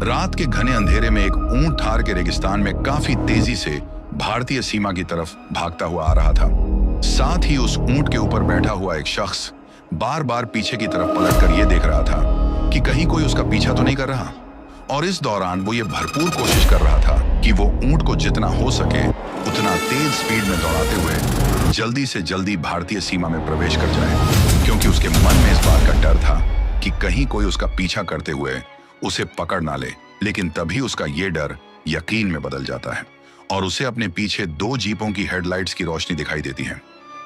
रात के घने अंधेरे में एक ऊंट थार के रेगिस्तान में काफी तेजी से भारतीय सीमा की तरफ भागता हुआ आ रहा था। साथ ही उस ऊंट के ऊपर बैठा हुआ एक शख्स बार बार पीछे की तरफ पलटकर यह देख रहा था कि कहीं कोई उसका पीछा तो नहीं कर रहा। और इस दौरान वो ये भरपूर कोशिश कर रहा था कि वो ऊंट को जितना हो सके उतना तेज स्पीड में दौड़ाते हुए जल्दी से जल्दी भारतीय सीमा में प्रवेश कर जाए, क्योंकि उसके मन में इस बात का डर था कि कहीं कोई उसका पीछा करते हुए उसे पकड़ ना ले। लेकिन तभी उसका ये डर यकीन में बदल जाता है और उसे अपने पीछे 2 जीपों की हेडलाइट्स की रोशनी दिखाई देती है,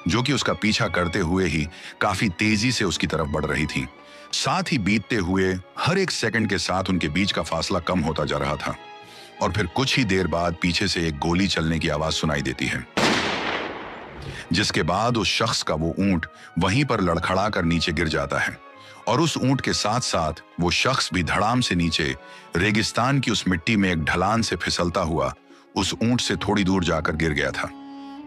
जो कि उसका पीछा करते हुए ही काफी तेजी से उसकी तरफ बढ़ रही थी। साथ ही बीतते हुए हर एक सेकंड के साथ उनके बीच का फासला कम होता जा रहा था और फिर कुछ ही देर बाद पीछे से एक गोली चलने की आवाज सुनाई देती है, जिसके बाद उस शख्स का वो ऊंट वहीं पर लड़खड़ा कर नीचे गिर जाता है और उस ऊंट के साथ साथ वो शख्स भी धड़ाम से नीचे रेगिस्तान की उस मिट्टी में एक ढलान से फिसलता हुआ उस ऊंट से थोड़ी दूर जाकर गिर गया था।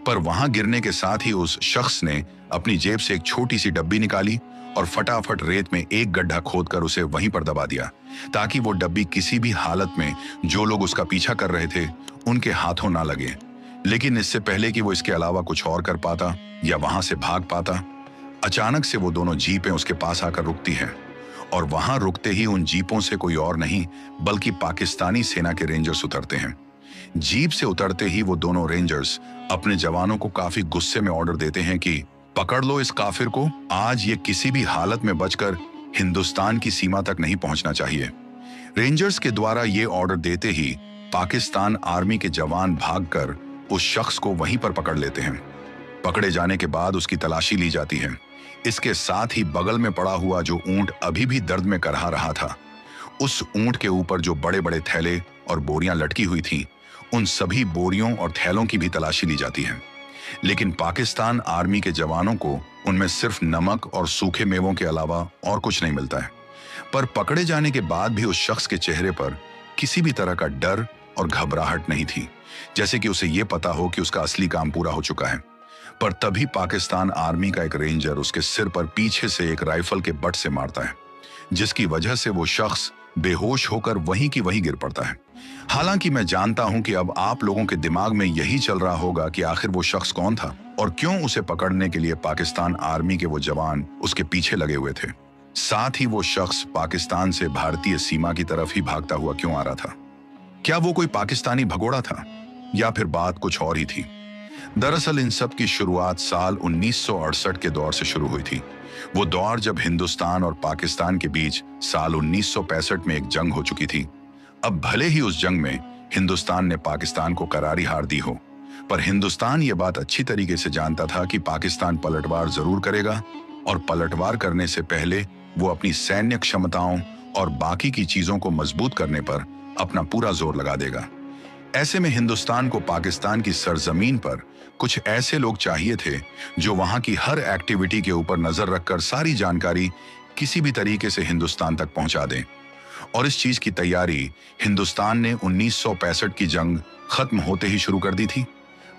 पर वहां गिरने के साथ ही उस शख्स ने अपनी जेब से एक छोटी सी डब्बी निकाली और फटाफट रेत में एक गड्ढा खोदकर उसे वहीं पर दबा दिया, ताकि वो डब्बी किसी भी हालत में जो लोग उसका पीछा कर रहे थे उनके हाथों ना लगे। लेकिन इससे पहले कि वो इसके अलावा कुछ और कर पाता या वहां से भाग पाता, अचानक से वो दोनों जीपें उसके पास आकर रुकती हैं और वहां रुकते ही उन जीपों से कोई और नहीं बल्कि पाकिस्तानी सेना के रेंजर्स उतरते हैं। जीप से उतरते ही वो दोनों रेंजर्स अपने जवानों को काफी गुस्से में ऑर्डर देते हैं कि पकड़ लो इस काफिर को, आज ये किसी भी हालत में बचकर हिंदुस्तान की सीमा तक नहीं पहुंचना चाहिए। रेंजर्स के द्वारा ये ऑर्डर देते ही पाकिस्तान आर्मी के जवान भागकर उस शख्स को वहीं पर पकड़ लेते हैं। पकड़े जाने के बाद उसकी तलाशी ली जाती है। इसके साथ ही बगल में पड़ा हुआ जो ऊंट अभी भी दर्द में करहा रहा था, उस ऊंट के ऊपर जो बड़े बड़े थैले और बोरियां लटकी हुई थीं, उन सभी बोरियों और थैलों की भी तलाशी ली जाती है। लेकिन पाकिस्तान आर्मी के जवानों को उनमें सिर्फ नमक और सूखे मेवों के अलावा और कुछ नहीं मिलता है। पर पकड़े जाने के बाद भी उस शख्स के चेहरे पर किसी भी तरह का डर और घबराहट नहीं थी, जैसे कि उसे ये पता हो कि उसका असली काम पूरा हो चुका है। पर तभी पाकिस्तान आर्मी का एक रेंजर उसके सिर पर पीछे से एक राइफल के बट से मारता है, जिसकी वजह से वो शख्स बेहोश होकर वहीं की वहीं गिर पड़ता है। हालांकि मैं जानता हूं कि अब आप लोगों के दिमाग में यही चल रहा होगा कि आखिर वो शख्स कौन था और क्यों उसे पकड़ने के लिए पाकिस्तान आर्मी के वो जवान उसके पीछे लगे हुए थे। साथ ही वो शख्स पाकिस्तान से भारतीय सीमा की तरफ ही भागता हुआ क्यों आ रहा था? क्या वो कोई पाकिस्तानी भगोड़ा था या फिर बात कुछ और ही थी? दरअसल इन सब की शुरुआत साल 1968 के दौर से शुरू हुई थी। वो दौर जब हिंदुस्तान और पाकिस्तान के बीच साल 1965 में एक जंग हो चुकी थी। अब भले ही उस जंग में हिंदुस्तान ने पाकिस्तान को करारी हार दी हो, पर हिंदुस्तान ये बात अच्छी तरीके से जानता था कि पाकिस्तान पलटवार जरूर करेगा और पलटवार करने से पहले वो अपनी सैन्य क्षमताओं और बाकी की चीजों को मजबूत करने पर अपना पूरा जोर लगा देगा। ऐसे में हिंदुस्तान को पाकिस्तान की सरजमीन पर कुछ ऐसे लोग चाहिए थे जो वहां की हर एक्टिविटी के ऊपर नजर रखकर सारी जानकारी किसी भी तरीके से हिंदुस्तान तक पहुंचा दें। और इस चीज की तैयारी हिंदुस्तान ने 1965 की जंग खत्म होते ही शुरू कर दी थी।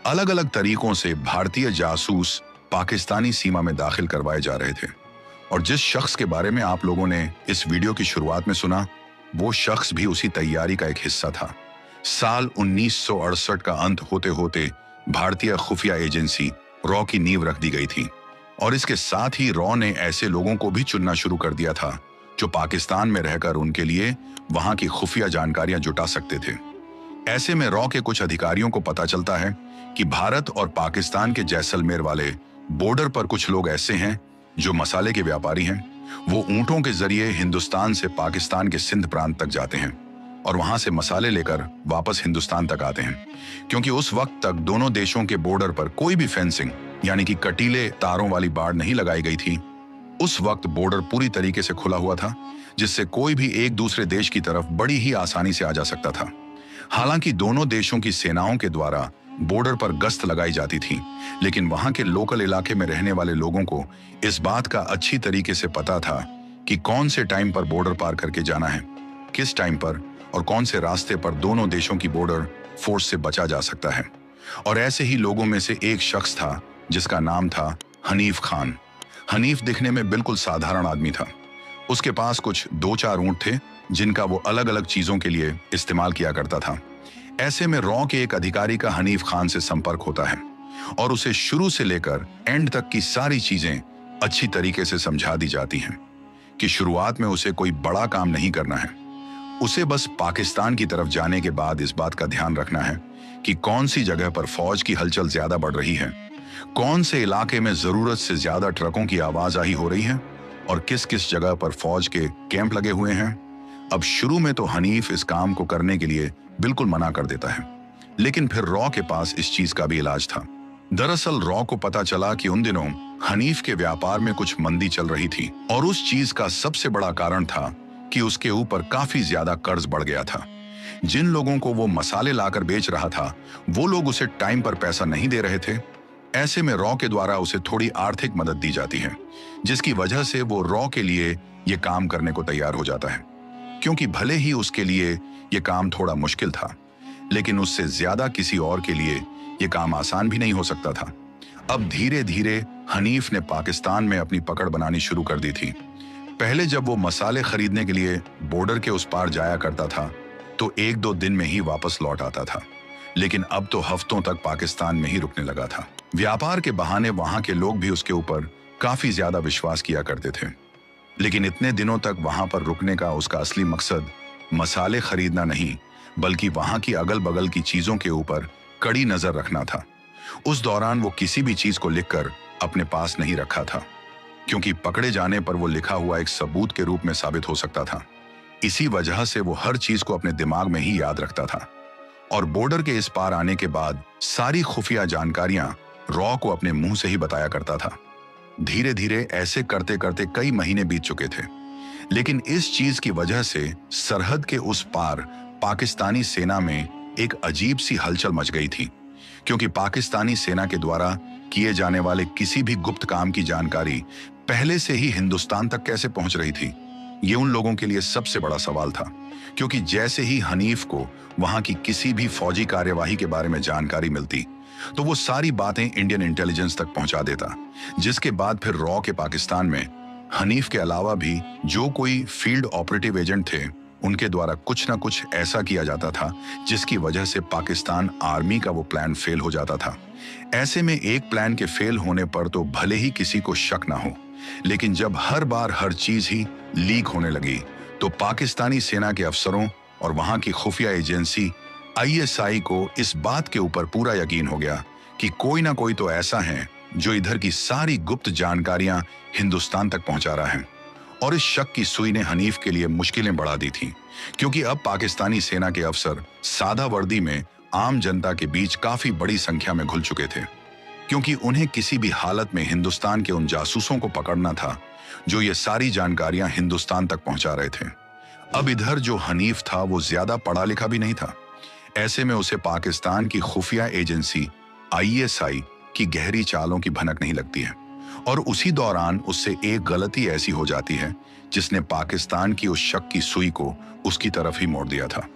अलग अलग तरीकों से भारतीय जासूस पाकिस्तानी सीमा में दाखिल करवाए जा रहे थे और जिस शख्स के बारे में आप लोगों ने इस वीडियो की शुरुआत में सुना, वो शख्स भी उसी तैयारी का एक हिस्सा था। साल 1968 का अंत होते होते भारतीय खुफिया एजेंसी रॉ की नींव रख दी गई थी और इसके साथ ही रॉ ने ऐसे लोगों को भी चुनना शुरू कर दिया था जो पाकिस्तान में रहकर उनके लिए वहां की खुफिया जानकारियां जुटा सकते थे। ऐसे में रॉ के कुछ अधिकारियों को पता चलता है कि भारत और पाकिस्तान के जैसलमेर वाले बॉर्डर पर कुछ लोग ऐसे हैं जो मसाले के व्यापारी हैं। वो ऊंटों के जरिए हिंदुस्तान से पाकिस्तान के सिंध प्रांत तक जाते हैं और वहां से मसाले लेकर वापस हिंदुस्तान तक आते हैं, क्योंकि उस वक्त तक दोनों देशों के बॉर्डर पर कोई भी फेंसिंग यानी कि कटीले तारों वाली बाड़ नहीं लगाई गई थी। उस वक्त बॉर्डर पूरी तरीके से खुला हुआ था, जिससे कोई भी एक दूसरे देश की तरफ बड़ी ही आसानी से आ जा सकता था। हालांकि दोनों देशों की सेनाओं के द्वारा बॉर्डर पर गश्त लगाई जाती थी, लेकिन वहां के लोकल इलाके में रहने वाले लोगों को इस बात का अच्छी तरीके से पता था कि कौन से टाइम पर बॉर्डर पार करके जाना है, किस टाइम पर और कौन से रास्ते पर दोनों देशों की बॉर्डर फोर्स से बचा जा सकता है। और ऐसे ही लोगों में से एक शख्स था जिसका नाम था हनीफ खान। हनीफ दिखने में बिल्कुल साधारण आदमी था। उसके पास कुछ 2-4 ऊंट थे जिनका वो अलग अलग चीजों के लिए इस्तेमाल किया करता था। ऐसे में रॉ के एक अधिकारी का हनीफ खान से संपर्क होता है और उसे शुरू से लेकर एंड तक की सारी चीजें अच्छी तरीके से समझा दी जाती हैं कि शुरुआत में उसे कोई बड़ा काम नहीं करना है। उसे बस पाकिस्तान की तरफ जाने के बाद इस बात का ध्यान रखना है कि कौन सी जगह पर फौज की हलचल ज्यादा बढ़ रही है, कौन से इलाके में जरूरत से ज्यादा ट्रकों की आवाजाही हो रही है और किस किस जगह पर फौज के कैंप लगे हुए हैं। अब शुरू में तो हनीफ इस काम को करने के लिए बिल्कुल मना कर देता है, लेकिन फिर रॉ के पास इस चीज का भी इलाज था। दरअसल रॉ को पता चला कि उन दिनों हनीफ के व्यापार में कुछ मंदी चल रही थी और उस चीज का सबसे बड़ा कारण था कि उसके ऊपर काफी ज्यादा कर्ज बढ़ गया था। जिन लोगों को वो मसाले लाकर बेच रहा था वो लोग उसे टाइम पर पैसा नहीं दे रहे थे। ऐसे में रॉ के द्वारा उसे थोड़ी आर्थिक मदद दी जाती है, जिसकी वजह से वो रॉ के लिए ये काम करने को तैयार हो जाता है। क्योंकि भले ही उसके लिए ये काम थोड़ा मुश्किल था, लेकिन उससे ज्यादा किसी और के लिए ये काम आसान भी नहीं हो सकता था। अब धीरे धीरे हनीफ ने पाकिस्तान में अपनी पकड़ बनानी शुरू कर दी थी। पहले जब वो मसाले खरीदने के लिए बॉर्डर के उस पार जाया करता था तो एक दो दिन में ही वापस लौट आता था, लेकिन अब तो हफ्तों तक पाकिस्तान में ही रुकने लगा था। व्यापार के बहाने वहां के लोग भी उसके ऊपर काफी ज्यादा विश्वास किया करते थे, लेकिन इतने दिनों तक वहां पर रुकने का उसका असली मकसद मसाले खरीदना नहीं, बल्कि वहां की अगल बगल की चीजों के ऊपर कड़ी नजर रखना था। उस दौरान वो किसी भी चीज को लिखकर अपने पास नहीं रखा था, क्योंकि पकड़े जाने पर वो लिखा हुआ एक सबूत के रूप में साबित हो सकता था। इसी वजह से वो हर चीज को अपने दिमाग में ही याद रखता था और बॉर्डर के इस पार आने के बाद सारी खुफिया जानकारियां रॉ को अपने मुंह से ही बताया करता था। धीरे धीरे ऐसे करते करते कई महीने बीत चुके थे, लेकिन इस चीज की वजह से सरहद के उस पार पाकिस्तानी सेना में एक अजीब सी हलचल मच गई थी, क्योंकि पाकिस्तानी सेना के द्वारा किए जाने वाले किसी भी गुप्त काम की जानकारी पहले से ही हिंदुस्तान तक कैसे पहुंच रही थी, ये उन लोगों के लिए सबसे बड़ा सवाल था। क्योंकि जैसे ही हनीफ को वहां की किसी भी फौजी कार्यवाही के बारे में जानकारी मिलती तो वो सारी बातें इंडियन इंटेलिजेंस तक पहुंचा देता, जिसके बाद फिर रॉ के पाकिस्तान में हनीफ के अलावा भी जो कोई फील्ड ऑपरेटिव एजेंट थे उनके द्वारा कुछ ना कुछ ऐसा किया जाता था जिसकी वजह से पाकिस्तान आर्मी का वो प्लान फेल हो जाता था। ऐसे में एक प्लान के फेल होने पर तो भले ही किसी को शक ना हो, लेकिन जब हर बार हर चीज ही लीक होने लगी तो पाकिस्तानी सेना के अफसरों और वहां की खुफिया एजेंसी ISI को इस बात के ऊपर पूरा यकीन हो गया कि कोई ना कोई तो ऐसा है जो इधर की सारी गुप्त जानकारियां हिंदुस्तान तक पहुंचा रहा है। और इस शक की सुई ने हनीफ के लिए मुश्किलें बढ़ा दी थी, क्योंकि अब पाकिस्तानी सेना के अफसर सादा वर्दी में आम जनता के बीच काफी बड़ी संख्या में घुल चुके थे, क्योंकि उन्हें किसी भी हालत में हिंदुस्तान के उन जासूसों को पकड़ना था जो ये सारी जानकारियां हिंदुस्तान तक पहुंचा रहे थे। अब इधर जो हनीफ था वो ज्यादा पढ़ा लिखा भी नहीं था। ऐसे में उसे पाकिस्तान की खुफिया एजेंसी ISI की गहरी चालों की भनक नहीं लगती है, और उसी दौरान उससे एक गलती ऐसी हो जाती है जिसने पाकिस्तान की उस शक की सुई को उसकी तरफ ही मोड़ दिया था।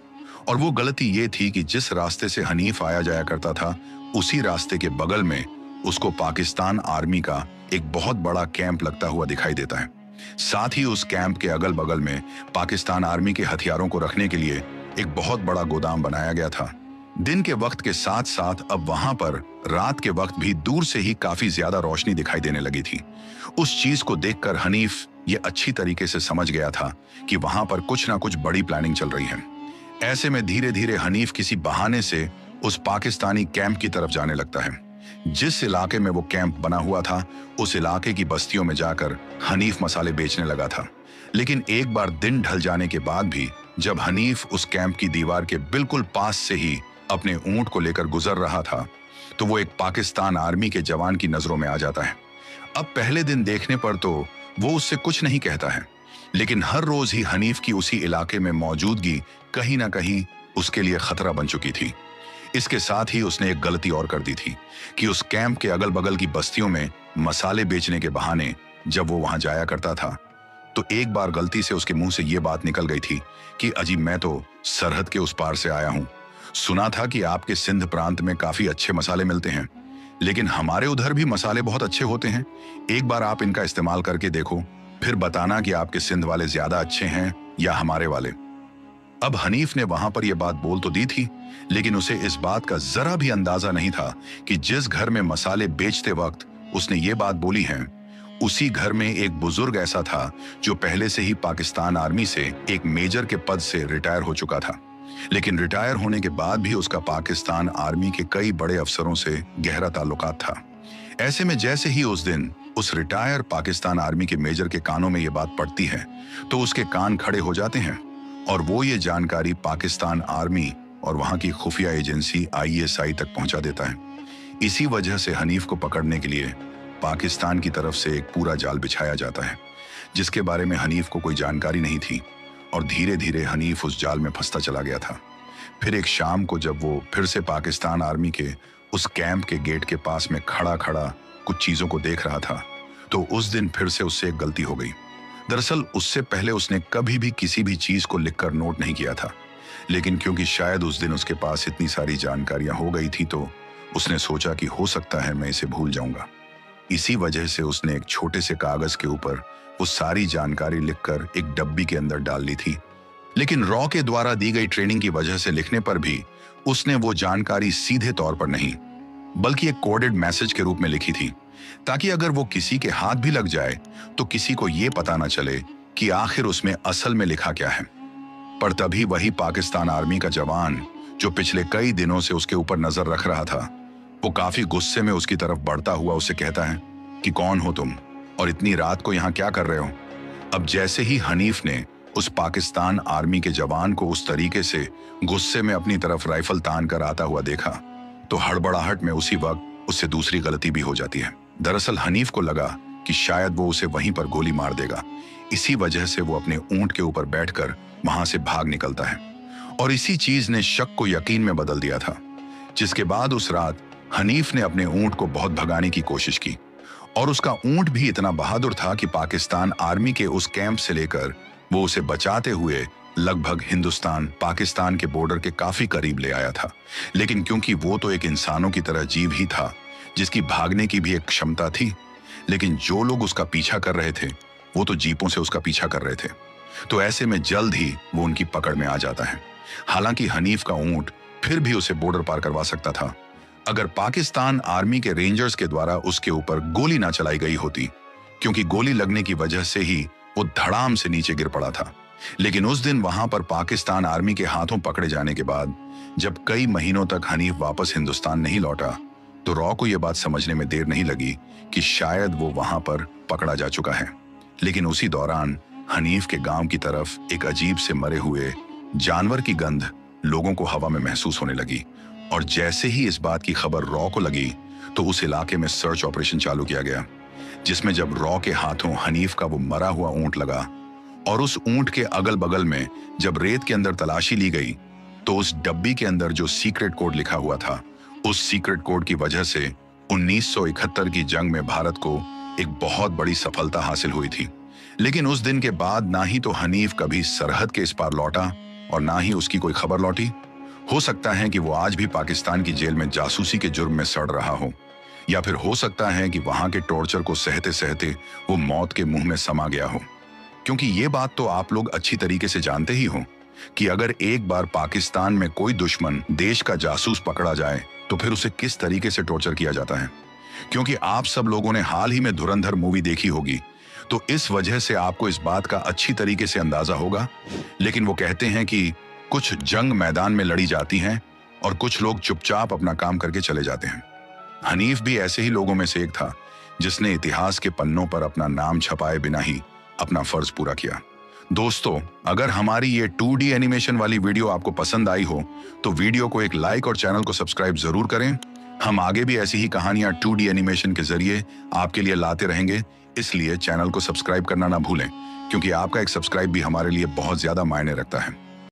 और वो गलती ये थी कि जिस रास्ते से हनीफ आया जाया करता था उसी रास्ते के बगल में उसको पाकिस्तान आर्मी का एक बहुत बड़ा कैंप लगता हुआ दिखाई देता है। साथ ही उस कैंप के अगल बगल में पाकिस्तान आर्मी के हथियारों को रखने के लिए एक बहुत बड़ा गोदाम बनाया गया था। दिन के वक्त के साथ साथ अब वहां पर रात के वक्त भी दूर से ही काफी ज्यादा रोशनी दिखाई देने लगी थी। उस चीज को देखकर हनीफ ये अच्छी तरीके से समझ गया था कि वहां पर कुछ ना कुछ बड़ी प्लानिंग चल रही है। ऐसे में धीरे धीरे हनीफ किसी बहाने से उस पाकिस्तानी कैंप की तरफ जाने लगता है। जिस इलाके में वो कैंप बना हुआ था उस इलाके की बस्तियों में जाकर हनीफ मसाले बेचने लगा था। लेकिन एक बार दिन ढल जाने के बाद भी जब हनीफ उस कैंप की दीवार के बिल्कुल पास से ही अपने ऊंट को लेकर गुजर रहा था तो वो एक पाकिस्तान आर्मी के जवान की नजरों में आ जाता है। अब पहले दिन देखने पर तो वो उससे कुछ नहीं कहता है, लेकिन हर रोज ही हनीफ की उसी इलाके में मौजूदगी कहीं ना कहीं उसके लिए खतरा बन चुकी थी। इसके साथ ही उसने एक गलती और कर दी थी कि उस कैंप के अगल बगल की बस्तियों में मसाले बेचने के बहाने जब वो वहां जाया करता था तो एक बार गलती से उसके मुंह से ये बात निकल गई थी कि अजी मैं तो सरहद के उस पार से आया हूं, सुना था कि आपके सिंध प्रांत में काफी अच्छे मसाले मिलते हैं, लेकिन हमारे उधर भी मसाले बहुत अच्छे होते हैं, एक बार आप इनका इस्तेमाल करके देखो, फिर बताना कि आपके सिंध वाले ज्यादा अच्छे हैं या हमारे वाले। अब हनीफ ने वहां पर यह बात बोल तो दी थी, लेकिन उसे इस बात का जरा भी अंदाजा नहीं था कि जिस घर में मसाले बेचते वक्त उसने ये बात बोली है, उसी घर में एक बुजुर्ग ऐसा था जो पहले से ही पाकिस्तान आर्मी से एक मेजर के पद से रिटायर हो चुका था। लेकिन रिटायर होने के बाद भी उसका पाकिस्तान आर्मी के कई बड़े अफसरों से गहरा ताल्लुकात था। ऐसे में जैसे ही उस दिन उस रिटायर पाकिस्तान आर्मी के मेजर के कानों में ये बात पड़ती है, तो उसके कान खड़े हो जाते हैं और वो ये जानकारी पाकिस्तान आर्मी और वहां की खुफिया एजेंसी ISI तक पहुंचा देता है। इसी वजह से हनीफ को पकड़ने के लिए पाकिस्तान की तरफ से एक पूरा जाल बिछाया जाता है, जिसके बारे में हनीफ को कोई जानकारी नहीं थी और धीरे धीरे हनीफ उस जाल में फंसता चला गया था। फिर एक शाम को जब वो फिर से पाकिस्तान आर्मी के उस कैंप के गेट के पास में खड़ा खड़ा कुछ चीजों को देख रहा था, तो उस दिन फिर से उससे एक गलती हो गई। दरअसल उससे पहले उसने कभी भी किसी भी चीज को लिखकर नोट नहीं किया था, लेकिन क्योंकि शायद उस दिन उसके पास इतनी सारी जानकारियां हो गई थी, तो उसने सोचा कि हो सकता है मैं इसे भूल जाऊंगा। इसी वजह से उसने एक छोटे से कागज के ऊपर वो सारी जानकारी लिखकर एक डब्बी के अंदर डाल ली थी। लेकिन रॉ के द्वारा दी गई ट्रेनिंग की वजह से लिखने पर भी उसने वो जानकारी सीधे तौर पर नहीं, बल्कि एक कोडेड मैसेज के रूप में लिखी थी, ताकि अगर वो किसी के हाथ भी लग जाए तो किसी को ये पता ना चले कि आखिर उसमें असल में लिखा क्या है। पर तभी वही पाकिस्तान आर्मी का जवान जो पिछले कई दिनों से उसके ऊपर नजर रख रहा था, वो काफी गुस्से में उसकी तरफ बढ़ता हुआ उसे कहता है कि कौन हो तुम और इतनी रात को यहाँ क्या कर रहे हो। अब जैसे ही हनीफ ने उस पाकिस्तान आर्मी के जवान को उस तरीके से गुस्से में अपनी तरफ राइफल तान कर आता हुआ देखा, तो हड़बड़ाहट में उसी वक्त उससे दूसरी गलती भी हो जाती है। दरअसल हनीफ को लगा कि शायद वो उसे वहीं पर गोली मार देगा। इसी वजह से वो अपने ऊंट के ऊपर बैठकर वहां से भाग निकलता है और इसी चीज ने शक को यकीन में बदल दिया था। जिसके बाद उस रात हनीफ ने अपने ऊंट को बहुत भगाने की कोशिश की और उसका ऊंट भी इतना बहादुर था कि पाकिस्तान आर्मी के उस कैंप से लेकर वो उसे बचाते हुए लगभग हिंदुस्तान पाकिस्तान के बॉर्डर के काफी करीब ले आया था। लेकिन क्योंकि वो तो एक इंसानों की तरह जीव ही था जिसकी भागने की भी एक क्षमता थी, लेकिन जो लोग उसका पीछा कर रहे थे वो तो जीपों से उसका पीछा कर रहे थे, तो ऐसे में जल्द ही वो उनकी पकड़ में आ जाता है। हालांकि हनीफ का ऊंट फिर भी उसे बॉर्डर पार करवा सकता था अगर पाकिस्तान आर्मी के रेंजर्स के द्वारा उसके ऊपर गोली ना चलाई गई होती, क्योंकि गोली लगने की वजह से ही वो धड़ाम से नीचे गिर पड़ा था। लेकिन उस दिन वहां पर पाकिस्तान आर्मी के हाथों पकड़े जाने के बाद जब कई महीनों तक हनीफ वापस हिंदुस्तान नहीं लौटा, तो रॉ को यह बात समझने में देर नहीं लगी कि शायद वो वहां पर पकड़ा जा चुका है। लेकिन उसी दौरान हनीफ के गांव की तरफ एक अजीब से मरे हुए जानवर की गंध लोगों को हवा में महसूस होने लगी और जैसे ही इस बात की खबर रॉ को लगी, तो उस इलाके में सर्च ऑपरेशन चालू किया गया, जिसमें जब रॉ के हाथों हनीफ का वो मरा हुआ ऊंट लगा और उस ऊंट के अगल बगल में जब रेत के अंदर तलाशी ली गई, तो उस डब्बी के अंदर जो सीक्रेट कोड लिखा हुआ था, उस सीक्रेट कोड की वजह से 1971 की जंग में भारत को एक बहुत बड़ी सफलता हासिल हुई थी। लेकिन उस दिन के बाद ना ही तो हनीफ कभी सरहद के इस पार लौटा और ना ही उसकी कोई खबर लौटी। हो सकता है कि वो आज भी पाकिस्तान की जेल में जासूसी के जुर्म में सड़ रहा हो, या फिर हो सकता है कि वहां के टॉर्चर को सहते सहते वो मौत के मुंह में समा गया हो। क्योंकि ये बात तो आप लोग अच्छी तरीके से जानते ही हो कि अगर एक बार पाकिस्तान में कोई दुश्मन देश का जासूस पकड़ा जाए तो फिर उसे किस तरीके से टॉर्चर किया जाता है। क्योंकि आप सब लोगों ने हाल ही में धुरंधर मूवी देखी होगी, तो इस वजह से आपको इस बात का अच्छी तरीके से अंदाजा होगा। लेकिन वो कहते हैं कि कुछ जंग मैदान में लड़ी जाती हैं और कुछ लोग चुपचाप अपना काम करके चले जाते हैं। हनीफ भी ऐसे ही लोगों में से एक था जिसने इतिहास के पन्नों पर अपना नाम छपाए बिना ही अपना फर्ज पूरा किया। दोस्तों, अगर हमारी ये 2D एनिमेशन वाली वीडियो आपको पसंद आई हो तो वीडियो को एक लाइक और चैनल को सब्सक्राइब जरूर करें। हम आगे भी ऐसी ही कहानियां 2D एनिमेशन के जरिए आपके लिए लाते रहेंगे, इसलिए चैनल को सब्सक्राइब करना ना भूलें, क्योंकि आपका एक सब्सक्राइब भी हमारे लिए बहुत ज्यादा मायने रखता है।